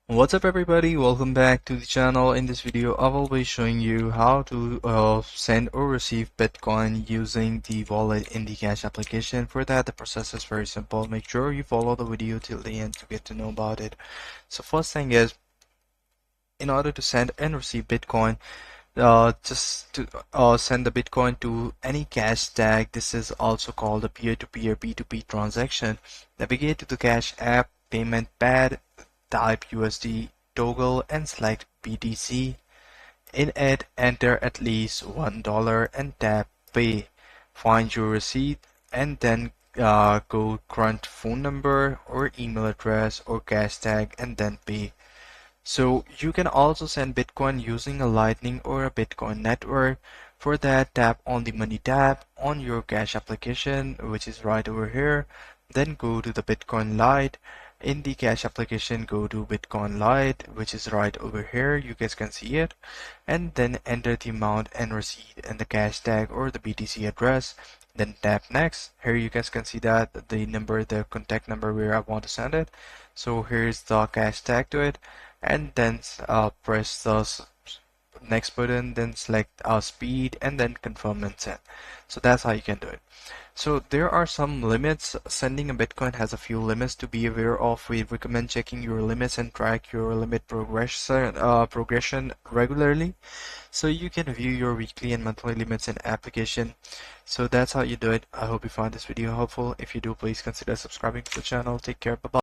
What's up everybody, welcome back to the channel. In this video I will be showing you how to send or receive Bitcoin using the wallet in the Cash application. For that the process is very simple. Make sure you follow the video till the end to get to know about it. So first thing is, in order to send and receive Bitcoin, just to send the Bitcoin to any cash tag. This is also called a peer-to-peer P2P transaction. Navigate to the Cash app, payment pad, type USD toggle and select BTC. In it, enter at least $1 and tap pay. Find your receipt and then go current phone number or email address or cash tag and then pay. So you can also send Bitcoin using a Lightning or a Bitcoin network. For that, tap on the Money tab on your Cash application, which is right over here. Then go to the Bitcoin Lite. In the Cash application, go to Bitcoin Lite, which is right over here. You guys can see it. And then enter the amount and receipt and the cash tag or the BTC address. Then tap next. Here you guys can see that the number, the contact number where I want to send it. So here's the cash tag to it, and then press the next button, then select speed and then confirm and send. So that's how you can do it. So there are some limits. Sending a Bitcoin has a few limits to be aware of. We recommend checking your limits and track your limit progression regularly, so you can view your weekly and monthly limits in application. So that's how you do it. I hope you found this video helpful. If you do, please consider subscribing to the channel. Take care. Bye bye.